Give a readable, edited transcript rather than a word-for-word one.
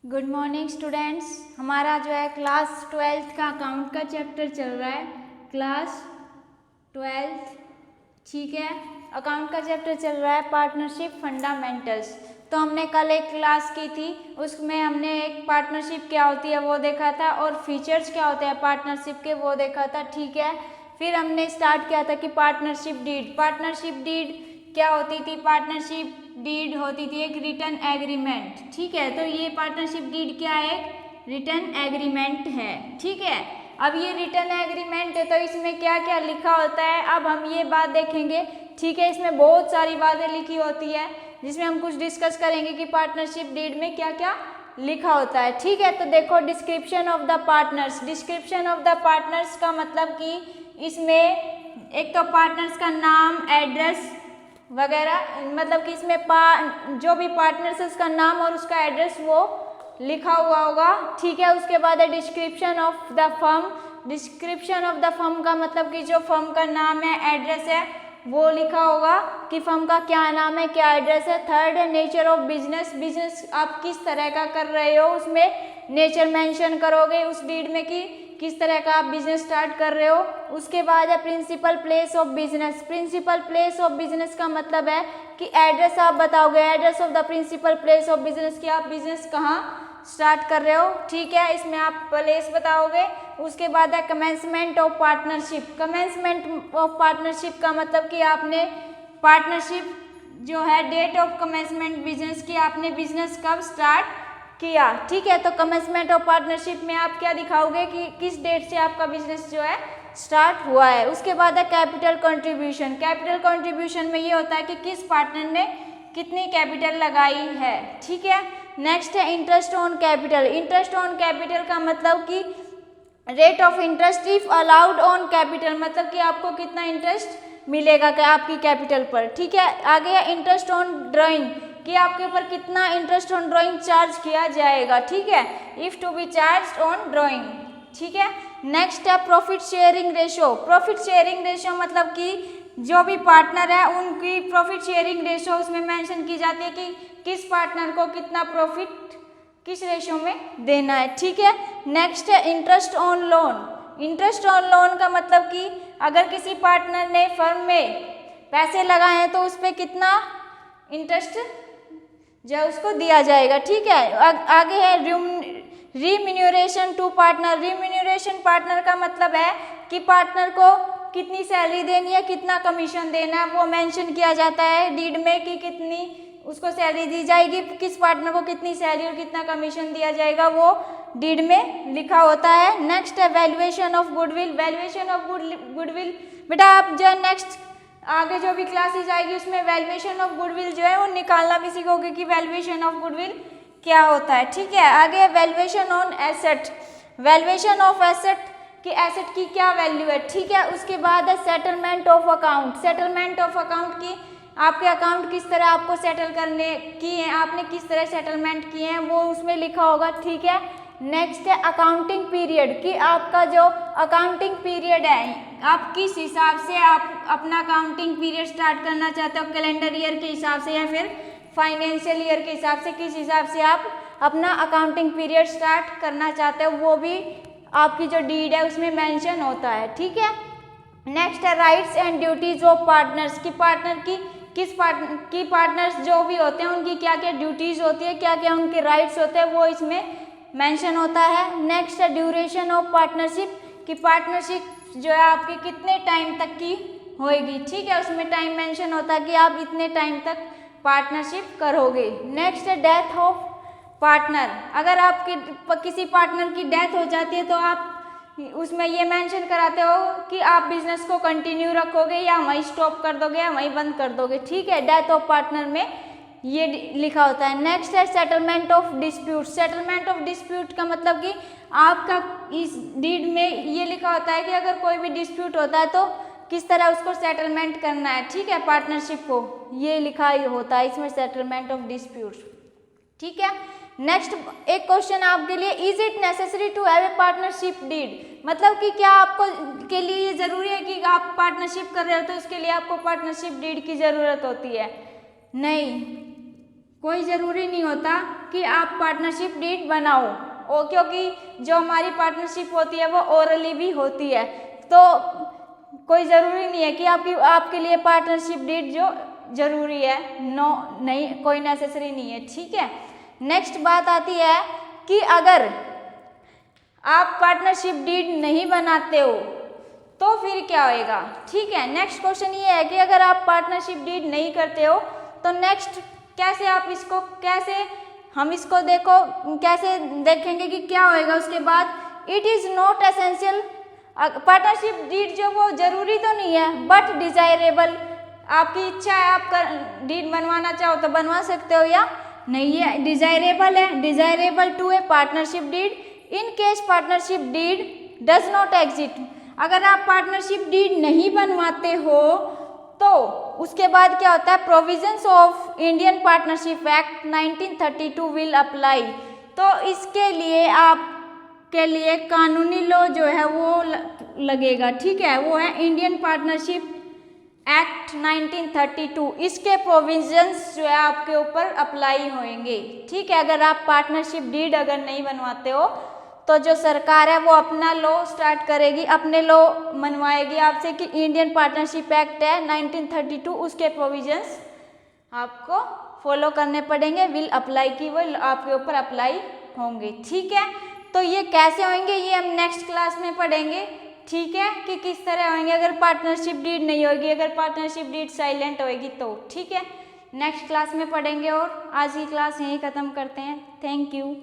Good morning students. हमारा जो है क्लास 12th का अकाउंट का चैप्टर चल रहा है। क्लास 12th, ठीक है। अकाउंट का चैप्टर चल रहा है पार्टनरशिप फंडामेंटल्स। तो हमने कल एक क्लास की थी, उसमें हमने एक पार्टनरशिप क्या होती है वो देखा था और फीचर्स क्या होते हैं पार्टनरशिप के वो देखा था, ठीक है। फिर हमने स्टार्ट किया था कि पार्टनरशिप डीड क्या होती थी। पार्टनरशिप डीड होती थी एक रिटर्न एग्रीमेंट, ठीक है। तो ये पार्टनरशिप डीड क्या है, रिटर्न एग्रीमेंट है, ठीक है। अब ये रिटर्न एग्रीमेंट है तो इसमें क्या क्या लिखा होता है, अब हम ये बात देखेंगे, ठीक है। इसमें बहुत सारी बातें लिखी होती है जिसमें हम कुछ डिस्कस करेंगे कि पार्टनरशिप डीड में क्या क्या लिखा होता है, ठीक है। तो देखो, description of the partners. Description of the partners का मतलब कि इसमें एक तो पार्टनर्स का नाम, एड्रेस वगैरह, मतलब कि इसमें जो भी पार्टनर्स है उसका नाम और उसका एड्रेस वो लिखा हुआ होगा, ठीक है। उसके बाद है description of the firm. Description of the firm का मतलब कि जो फर्म का नाम है, एड्रेस है, वो लिखा होगा कि फर्म का क्या नाम है, क्या एड्रेस है। थर्ड है नेचर ऑफ बिजनेस। बिजनेस आप किस तरह का कर रहे हो, उसमें नेचर मेंशन करोगे उस डीड में कि किस तरह का आप बिजनेस स्टार्ट कर रहे हो। उसके बाद है principal place of business. Principal place of business का मतलब है कि एड्रेस आप बताओगे, address of the principal place of business कि आप बिजनेस कहाँ स्टार्ट कर रहे हो, ठीक है। इसमें आप प्लेस बताओगे। उसके बाद है commencement of partnership. Commencement of partnership का मतलब कि आपने पार्टनरशिप जो है, डेट ऑफ कमेंसमेंट बिजनेस की, आपने बिजनेस कब स्टार्ट किया, ठीक है। तो कमेंसमेंट ऑफ पार्टनरशिप में आप क्या दिखाओगे कि किस डेट से आपका बिजनेस जो है स्टार्ट हुआ है। उसके बाद है कैपिटल कंट्रीब्यूशन। कैपिटल कंट्रीब्यूशन में ये होता है कि किस पार्टनर ने कितनी कैपिटल लगाई है, ठीक है। नेक्स्ट है interest on capital. Interest on capital का मतलब कि rate of interest if allowed on capital, मतलब कि आपको कितना इंटरेस्ट मिलेगा क्या आपकी कैपिटल पर, ठीक है। आगे है इंटरेस्ट ऑन ड्राइंग कि आपके ऊपर कितना इंटरेस्ट ऑन ड्राइंग चार्ज किया जाएगा, ठीक है, if to be charge on drawing, ठीक है। नेक्स्ट है profit sharing ratio. Profit sharing ratio मतलब कि जो भी पार्टनर है उनकी प्रॉफिट शेयरिंग रेशो उसमें मेंशन की जाती है कि किस पार्टनर को कितना प्रॉफिट किस रेशो में देना है, ठीक है। नेक्स्ट है interest on loan. Interest on loan का मतलब कि अगर किसी पार्टनर ने फर्म में पैसे लगाए हैं तो उस पर कितना इंटरेस्ट जो है उसको दिया जाएगा, ठीक है। आगे है रिम्यूनरेशन टू पार्टनर। रिम्यूनरेशन पार्टनर का मतलब है कि पार्टनर को कितनी सैलरी देनी है, कितना कमीशन देना है, वो मेंशन किया जाता है डीड में कि कितनी उसको सैलरी दी जाएगी, किस पार्टनर को कितनी सैलरी और कितना कमीशन दिया जाएगा, वो डीड में लिखा होता है। नेक्स्ट है valuation of goodwill. Valuation of goodwill बेटा आप जो है नेक्स्ट आगे जो भी क्लासेज आएगी उसमें वैल्यूएशन ऑफ गुडविल जो है वो निकालना भी सीखोगे कि वैल्यूएशन ऑफ गुडविल क्या होता है, ठीक है। आगे valuation on asset. Valuation of asset कि एसेट की क्या वैल्यू है, ठीक है। उसके बाद है settlement of account. Settlement of account की आपके अकाउंट किस तरह आपको सेटल करने किए हैं, आपने किस तरह सेटलमेंट किए हैं वो उसमें लिखा होगा, ठीक है। नेक्स्ट है अकाउंटिंग पीरियड कि आपका जो अकाउंटिंग पीरियड है आप किस हिसाब से आप अपना अकाउंटिंग पीरियड स्टार्ट करना चाहते हो, कैलेंडर ईयर के हिसाब से या फिर फाइनेंशियल ईयर के हिसाब से, किस हिसाब से आप अपना अकाउंटिंग पीरियड स्टार्ट करना चाहते हो वो भी आपकी जो डीड है उसमें मेंशन होता है, ठीक है। नेक्स्ट है rights and duties of partners कि पार्टनर की पार्टनर्स जो भी होते हैं उनकी क्या क्या ड्यूटीज होती है, क्या क्या उनके राइट्स होते हैं वो इसमें मेंशन होता है। नेक्स्ट है ड्यूरेशन ऑफ पार्टनरशिप कि पार्टनरशिप जो है आपकी कितने टाइम तक की होएगी, ठीक है। उसमें टाइम मेंशन होता है कि आप इतने टाइम तक पार्टनरशिप करोगे। नेक्स्ट है डेथ ऑफ पार्टनर। अगर आपके किसी पार्टनर की डेथ हो जाती है तो आप उसमें ये मेंशन कराते हो कि आप बिजनेस को कंटिन्यू रखोगे या वहीं स्टॉप कर दोगे या वहीं बंद कर दोगे, ठीक है। डेथ ऑफ पार्टनर में ये लिखा होता है। नेक्स्ट है settlement of dispute. Settlement of dispute का मतलब कि आपका इस डीड में ये लिखा होता है कि अगर कोई भी डिस्प्यूट होता है तो किस तरह उसको सेटलमेंट करना है, ठीक है। पार्टनरशिप को ये लिखा होता है इसमें सेटलमेंट ऑफ डिस्प्यूट, ठीक है। नेक्स्ट एक क्वेश्चन आपके लिए, is it necessary to have a partnership deed, मतलब कि क्या आपको के लिए ये जरूरी है कि आप पार्टनरशिप कर रहे हो तो उसके लिए आपको पार्टनरशिप डीड की जरूरत होती है? नहीं, कोई ज़रूरी नहीं होता कि आप पार्टनरशिप डीड बनाओ, और क्योंकि जो हमारी पार्टनरशिप होती है वो ओरली भी होती है, तो कोई ज़रूरी नहीं है कि आपके लिए पार्टनरशिप डीड जो ज़रूरी है, नो नहीं, कोई नेसेसरी नहीं है। ठीक है, नेक्स्ट बात आती है कि अगर आप पार्टनरशिप डीड नहीं बनाते हो तो फिर क्या होएगा। ठीक है, नेक्स्ट क्वेश्चन ये है कि अगर आप पार्टनरशिप डीड नहीं करते हो तो नेक्स्ट कैसे आप इसको, कैसे हम इसको कैसे देखेंगे कि क्या होएगा उसके बाद। It is not essential, partnership deed जो वो ज़रूरी तो नहीं है बट डिजायरेबल, आपकी इच्छा है, आप डीड बनवाना चाहो तो बनवा सकते हो या नहीं, है डिजायरेबल है, desirable to a partnership deed in case partnership deed does not exist. अगर आप पार्टनरशिप डीड नहीं बनवाते हो तो उसके बाद क्या होता है, provisions of Indian partnership act 1932 will apply. तो इसके लिए आपके लिए कानूनी लॉ जो है वो लगेगा। ठीक है, वो है इंडियन पार्टनरशिप एक्ट 1932, इसके प्रोविजंस जो है आपके ऊपर अप्लाई होंगे। ठीक है, अगर आप पार्टनरशिप डीड अगर नहीं बनवाते हो तो जो सरकार है वो अपना लॉ स्टार्ट करेगी, अपने लॉ मनवाएगी आपसे कि इंडियन पार्टनरशिप एक्ट है 1932, उसके प्रोविजंस आपको फॉलो करने पड़ेंगे, विल अप्लाई की वो आपके ऊपर अप्लाई होंगे। ठीक है, तो ये कैसे होंगे ये हम नेक्स्ट क्लास में पढ़ेंगे। ठीक है, कि किस तरह होंगे अगर पार्टनरशिप डीड नहीं होगी, अगर पार्टनरशिप डीड साइलेंट होगी तो। ठीक है, नेक्स्ट क्लास में पढ़ेंगे और आज की क्लास यहीं ख़त्म करते हैं। Thank you.